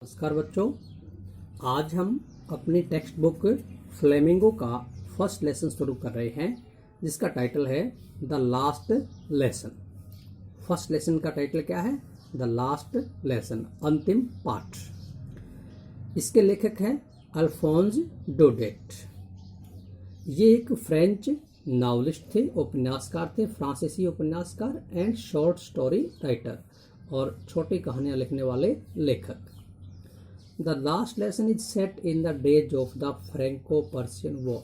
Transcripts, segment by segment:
नमस्कार बच्चों, आज हम अपनी टेक्स्ट बुक फ्लेमिंगो का फर्स्ट लेसन शुरू कर रहे हैं जिसका टाइटल है the last lesson. First lesson का टाइटल क्या है? द लास्ट लेसन, अंतिम पाठ। इसके लेखक हैं अल्फोंस डोडेट। ये एक फ्रेंच नॉवलिस्ट थे, उपन्यासकार थे, फ्रांसीसी उपन्यासकार एंड शॉर्ट स्टोरी राइटर और छोटी कहानियां लिखने वाले लेखक। The last lesson is set in the days of the Franco-Persian War।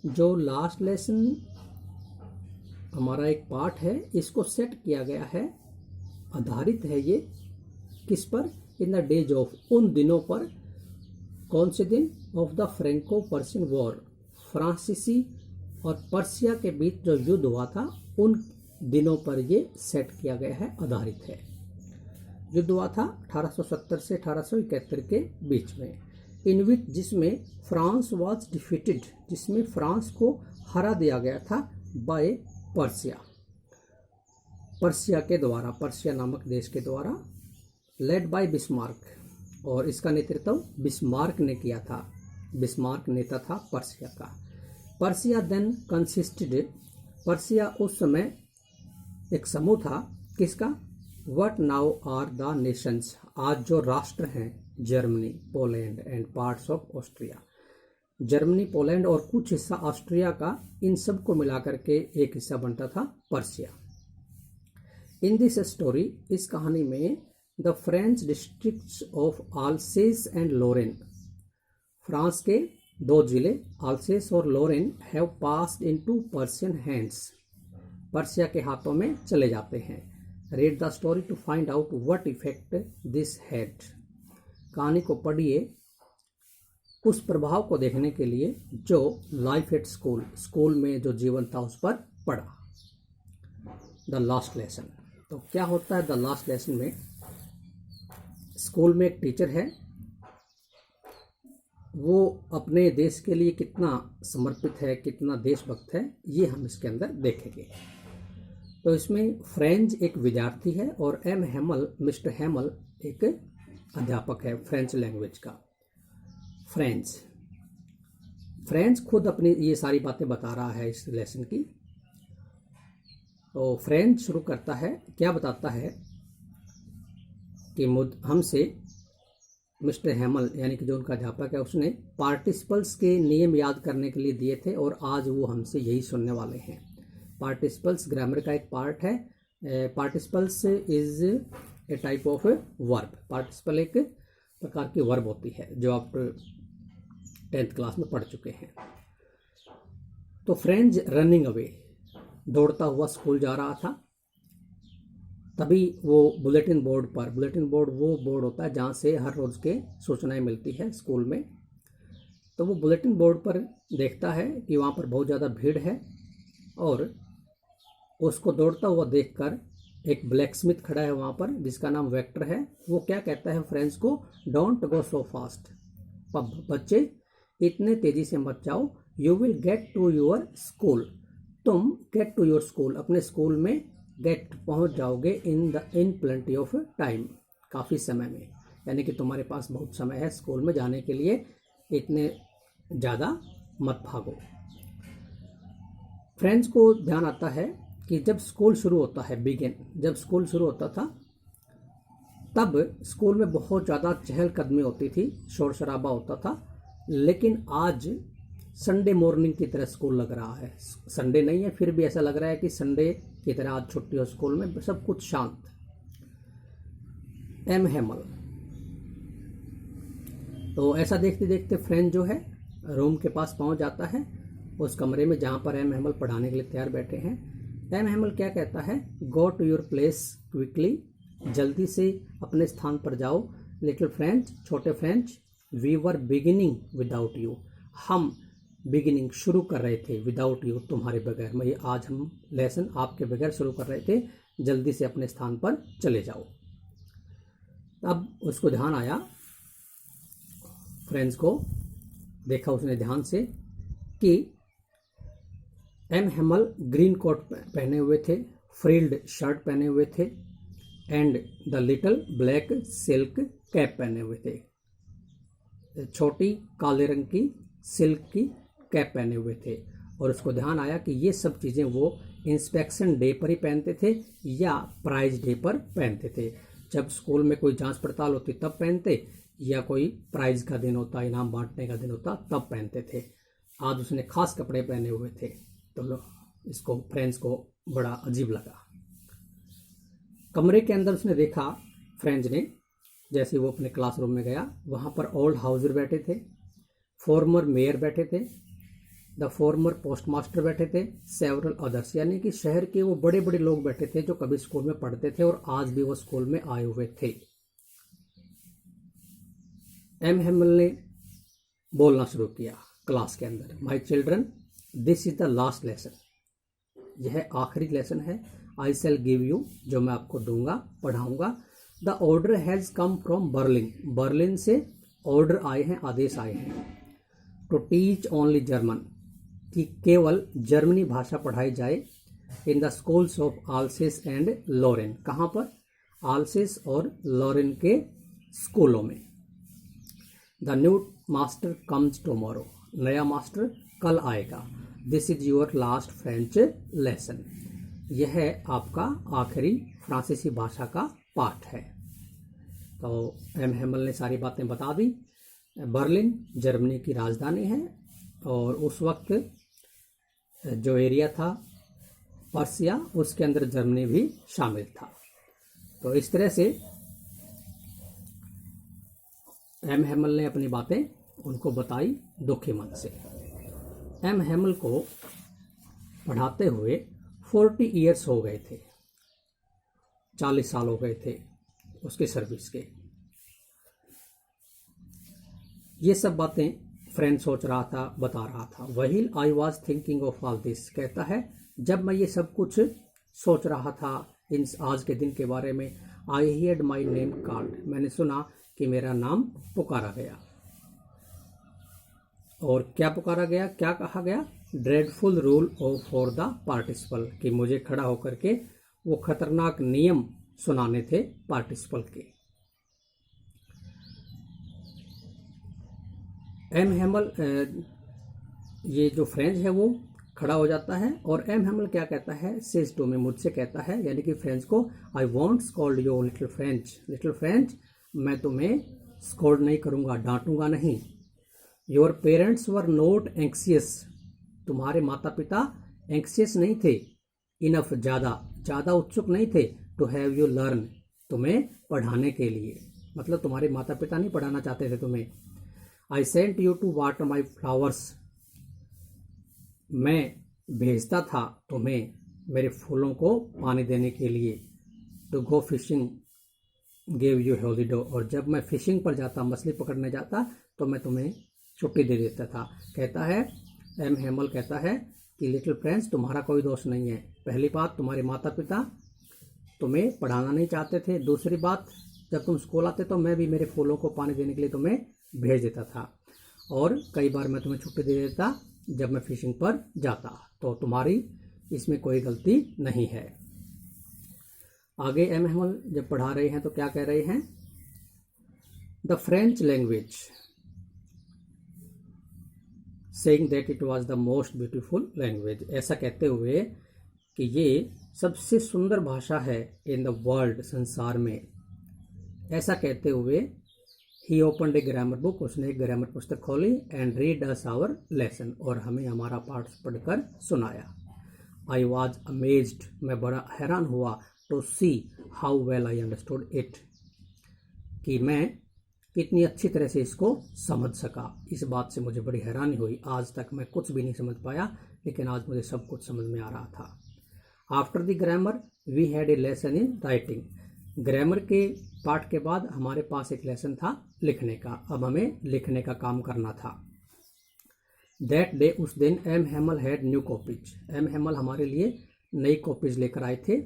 जो लास्ट लेसन हमारा एक पार्ट है, इसको सेट किया गया है, आधारित है ये किस पर? इन द डेज ऑफ, उन दिनों पर। कौन से दिन? Of the Franco Persian war, फ्रांसीसी और पर्सिया के बीच जो युद्ध हुआ था उन दिनों पर ये सेट किया गया है, आधारित है। युद्ध हुआ था 1870 से 1871 के बीच में, इन विच, जिसमें फ्रांस वाज डिफीटेड, जिसमें फ्रांस को हरा दिया गया था बाय पर्सिया, पर्सिया के द्वारा, पर्सिया नामक देश के द्वारा, लेड बाय बिस्मार्क, और इसका नेतृत्व बिस्मार्क ने किया था। बिस्मार्क नेता था पर्सिया का। पर्सिया देन कंसिस्टेड, पर्सिया उस समय एक समूह था, किसका? What now are the nations, आज जो राष्ट्र हैं, Germany, Poland and parts of Austria. Germany, Poland और कुछ हिस्सा ऑस्ट्रिया का, इन सब को मिलाकर के एक हिस्सा बनता था पर्सिया। इन दिस स्टोरी, इस कहानी में, the French districts of Alsace and Lorraine, France के दो जिले आल्सेस और Lorraine have passed into Persian hands, Persia के हाथों में चले जाते हैं। Read the story to find out what effect this had। कहानी को पढ़िए उस प्रभाव को देखने के लिए जो लाइफ एट स्कूल, स्कूल में जो जीवन था उस पर पड़ा। द लास्ट लेसन, तो क्या होता है द लास्ट लेसन में? स्कूल में एक टीचर है, वो अपने देश के लिए कितना समर्पित है, कितना देशभक्त है, ये हम इसके अंदर देखेंगे। तो इसमें फ्रेंच एक विद्यार्थी है और एम हेमल, मिस्टर हेमल एक अध्यापक है फ्रेंच लैंग्वेज का। फ्रेंच खुद अपनी ये सारी बातें बता रहा है इस लेसन की। तो फ्रेंच शुरू करता है, क्या बताता है कि हमसे मिस्टर हेमल, यानी कि जो उनका अध्यापक है, उसने पार्टिसिपल्स के नियम याद करने के लिए दिए थे और आज वो हमसे यही सुनने वाले हैं। पार्टिसिपल्स ग्रामर का एक पार्ट है। Participles is a type of verb. Participle एक प्रकार की वर्ब होती है जो आप 10th क्लास में पढ़ चुके हैं। तो फ्रेंच रनिंग अवे, दौड़ता हुआ स्कूल जा रहा था, तभी वो बुलेटिन बोर्ड पर, बुलेटिन बोर्ड वो बोर्ड होता है जहाँ से हर रोज़ के सूचनाएं मिलती है स्कूल में। तो वो बुलेटिन बोर्ड पर देखता है कि वहाँ पर बहुत ज़्यादा भीड़ है और उसको दौड़ता हुआ देखकर एक ब्लैक स्मिथ खड़ा है वहाँ पर, जिसका नाम वेक्टर है। वो क्या कहता है फ्रेंड्स को? डोंट गो सो फास्ट, बच्चे इतने तेजी से मत जाओ, you will get to your school, तुम गेट टू योर स्कूल, अपने स्कूल में गेट पहुँच जाओगे इन प्लेंटी ऑफ टाइम, काफ़ी समय में, यानी कि तुम्हारे पास बहुत समय है स्कूल में जाने के लिए, इतने ज़्यादा मत भागो। फ्रेंड्स को ध्यान आता है कि जब स्कूल शुरू होता है, जब स्कूल शुरू होता था तब स्कूल में बहुत ज़्यादा चहलकदमी होती थी, शोर शराबा होता था, लेकिन आज संडे मॉर्निंग की तरह स्कूल लग रहा है। संडे नहीं है, फिर भी ऐसा लग रहा है कि संडे की तरह आज छुट्टी हो स्कूल में, सब कुछ शांत। एम हेमल, तो ऐसा देखते देखते फ्रेंड जो है रूम के पास पहुंच जाता है, उस कमरे में जहाँ पर एम हेमल पढ़ाने के लिए तैयार बैठे हैं। एम हेमल क्या कहता है? Go to your place quickly, जल्दी से अपने स्थान पर जाओ। लिटिल फ्रेंच, छोटे French, we were beginning without you, हम बिगिनिंग शुरू कर रहे थे, विदाउट यू, तुम्हारे बगैर, मैं आज हम लेसन आपके बगैर शुरू कर रहे थे, जल्दी से अपने स्थान पर चले जाओ। अब उसको ध्यान आया, फ्रेंड्स को देखा उसने ध्यान से कि एम हेमल ग्रीन कोट पहने हुए थे, फ्रिल्ड शर्ट पहने हुए थे, and the little black silk cap पहने हुए थे, छोटी काले रंग की सिल्क की कैप पहने हुए थे। और उसको ध्यान आया कि ये सब चीज़ें वो इंस्पेक्शन डे पर ही पहनते थे या प्राइज डे पर पहनते थे। जब स्कूल में कोई जांच पड़ताल होती तब पहनते, या कोई प्राइज का दिन होता, इनाम बांटने का दिन होता, तब पहनते थे। आज उसने खास कपड़े पहने हुए थे तो इसको फ्रेंड्स को बड़ा अजीब लगा। कमरे के अंदर उसने देखा, फ्रेंच ने, जैसे वो अपने क्लासरूम में गया, वहाँ पर ओल्ड हाउसर बैठे थे, फॉर्मर मेयर बैठे थे, द फॉर्मर पोस्टमास्टर बैठे थे, सेवरल अदर्स, यानी कि शहर के वो बड़े बड़े लोग बैठे थे जो कभी स्कूल में पढ़ते थे और आज भी वो स्कूल में आए हुए थे। एम हेमल ने बोलना शुरू किया क्लास के अंदर, my children, this is the last lesson, यह आखिरी लेसन है। आई शैल गिव यू, जो मैं आपको दूंगा, पढ़ाऊंगा। The order has come from Berlin, Berlin से ऑर्डर आए हैं, आदेश आए हैं। टू टीच ओनली जर्मन, कि केवल जर्मनी भाषा पढ़ाई जाए। In the schools of Alsace and Lorraine, कहाँ पर? आल्सेस और लॉरेन के स्कूलों में। The new master comes tomorrow, नया मास्टर कल आएगा। This is your last French lesson, यह आपका आखिरी फ्रांसीसी भाषा का पाठ है। तो एम हेमल ने सारी बातें बता दी। बर्लिन जर्मनी की राजधानी है और उस वक्त जो एरिया था पर्सिया, उसके अंदर जर्मनी भी शामिल था। तो इस तरह से एम हेमल ने अपनी बातें उनको बताई दुखी मन से। एम हेमल को पढ़ाते हुए 40 ईयर्स हो गए थे, 40 साल हो गए थे उसकी सर्विस के। ये सब बातें फ्रेंड सोच रहा था, बता रहा था। Wheel I was thinking of all this, कहता है जब मैं ये सब कुछ सोच रहा था इन आज के दिन के बारे में, आई हियर्ड माई नेम कॉल्ड, मैंने सुना कि मेरा नाम पुकारा गया। और क्या पुकारा गया, क्या कहा गया? Dreadful rule of for the participle, कि मुझे खड़ा होकर के वो खतरनाक नियम सुनाने थे पार्टिसिपल के। एम हेमल, ये जो फ्रेंच है वो खड़ा हो जाता है और एम हेमल क्या कहता है? सेज टू मी, मुझसे कहता है, यानी कि फ्रेंच को, I want scold you little French, little French, मैं तुम्हें स्कॉल्ड नहीं करूँगा, डांटूंगा नहीं। Your parents were not anxious, तुम्हारे माता पिता एंक्सियस नहीं थे, इनफ, ज़्यादा उत्सुक नहीं थे, टू हैव यू लर्न, तुम्हें पढ़ाने के लिए, मतलब तुम्हारे माता पिता नहीं पढ़ाना चाहते थे तुम्हें। I sent you to water my flowers, मैं भेजता था तुम्हें मेरे फूलों को पानी देने के लिए। To go fishing gave you holiday, और जब मैं फिशिंग पर जाता, मछली पकड़ने जाता, तो मैं तुम्हें छुट्टी दे देता था। कहता है एम हेमल, कहता है कि लिटिल फ्रेंड्स, तुम्हारा कोई दोष नहीं है। पहली बात, तुम्हारे माता पिता तुम्हें पढ़ाना नहीं चाहते थे। दूसरी बात, जब तुम स्कूल आते तो मैं भी मेरे फूलों को पानी देने के लिए तुम्हें भेज देता था, और कई बार मैं तुम्हें छुट्टी दे देता जब मैं फिशिंग पर जाता, तो तुम्हारी इसमें कोई गलती नहीं है। आगे एम हेमल जब पढ़ा रहे हैं तो क्या कह रहे हैं? The French language, saying that it was the most beautiful language, ऐसा कहते हुए कि ये सबसे सुंदर भाषा है इन द वर्ल्ड, संसार में। ऐसा कहते हुए ही ओपनड ए ग्रामर बुक, उसने एक ग्रामर पुस्तक खोली, and read us our lesson, और हमें हमारा पाठ पढ़कर सुनाया। आई वॉज अमेज्ड, मैं बड़ा हैरान हुआ, to see how well I understood it, कि मैं कितनी अच्छी तरह से इसको समझ सका। इस बात से मुझे बड़ी हैरानी हुई, आज तक मैं कुछ भी नहीं समझ पाया, लेकिन आज मुझे सब कुछ समझ में आ रहा था। After the grammar we had a lesson in writing, grammar के पाठ के बाद हमारे पास एक लेसन था लिखने का, अब हमें लिखने का काम करना था। दैट डे, उस दिन, M Hamel had new copies, M Hamel हमारे लिए नई कॉपीज लेकर आए थे।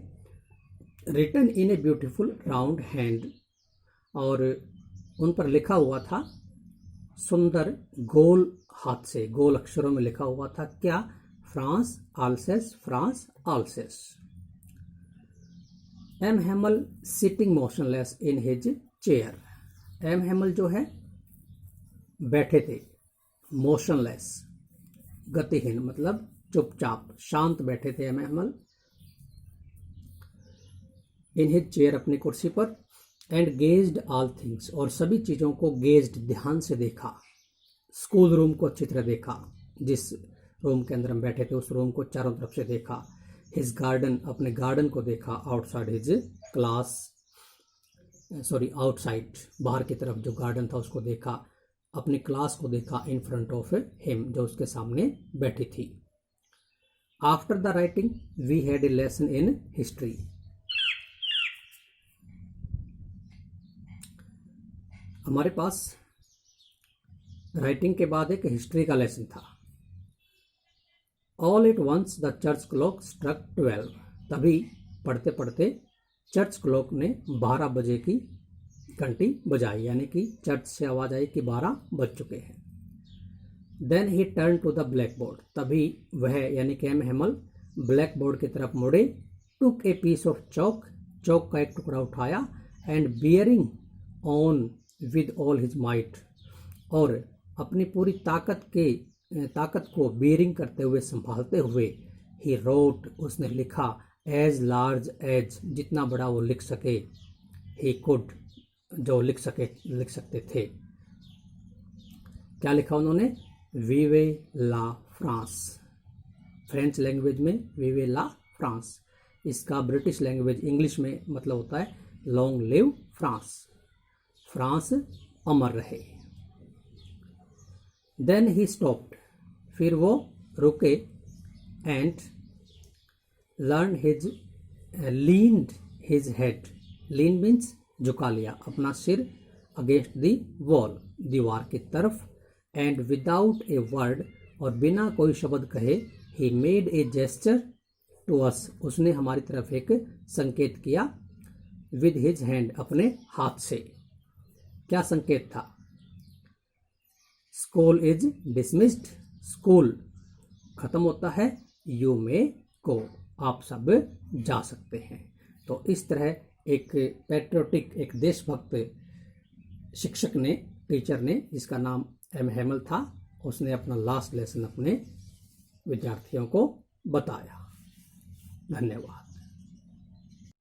Written in a beautiful round hand, और उन पर लिखा हुआ था सुंदर गोल हाथ से, गोल अक्षरों में लिखा हुआ था क्या? France Alsace, France Alsace. M Hamel sitting motionless in his chair. M Hamel जो है बैठे थे, मोशनलेस गतिहीन मतलब चुपचाप शांत बैठे थे M Hamel in his chair अपनी कुर्सी पर। एंड गेज्ड ऑल थिंग्स और सभी चीज़ों को गेज्ड ध्यान से देखा। स्कूल रूम को अच्छी तरह देखा, जिस रूम के अंदर हम बैठे थे उस रूम को चारों तरफ से देखा। हिज गार्डन अपने गार्डन को देखा। आउटसाइड हिज क्लास आउटसाइड बाहर की तरफ जो गार्डन था उसको देखा। अपनी क्लास को देखा। इन फ्रंट ऑफ हिम जो उसके सामने बैठी थी। After the writing we had a lesson in history. हमारे पास राइटिंग के बाद एक हिस्ट्री का लेसन था। All at once the church clock struck 12। तभी पढ़ते पढ़ते चर्च क्लॉक ने 12 बजे की घंटी बजाई, यानी कि चर्च से आवाज आई कि 12 बज चुके हैं। Then he turn to the blackboard. तभी वह यानी कि एम हैमल ब्लैक बोर्ड की तरफ मुड़े। टुक ए पीस ऑफ चौक। चौक का एक टुकड़ा उठाया। And bearing on with all his might. और अपनी पूरी ताकत को बियरिंग करते हुए संभालते हुए ही रोट उसने लिखा। एज लार्ज एज जितना बड़ा वो लिख सके। ही कुड जो लिख सकते थे। क्या लिखा उन्होंने? वीवे ला फ्रांस। फ्रेंच लैंग्वेज में वीवे ला फ्रांस। इसका ब्रिटिश लैंग्वेज इंग्लिश में मतलब होता है लॉन्ग लिव फ्रांस। फ्रांस अमर रहे। Then he stopped. फिर वो रुके। And leaned his head. Lean means झुका लिया अपना सिर। अगेंस्ट दी वॉल दीवार की तरफ। एंड विदाउट ए वर्ड और बिना कोई शब्द कहे ही made a gesture to us. उसने हमारी तरफ एक संकेत किया। विद हिज हैंड अपने हाथ से। क्या संकेत था? School is dismissed. स्कूल खत्म होता है। यू मे गो आप सब जा सकते हैं। तो इस तरह एक पैट्रियोटिक एक देशभक्त शिक्षक ने टीचर ने जिसका नाम एम हैमल था उसने अपना लास्ट लेसन अपने विद्यार्थियों को बताया। धन्यवाद।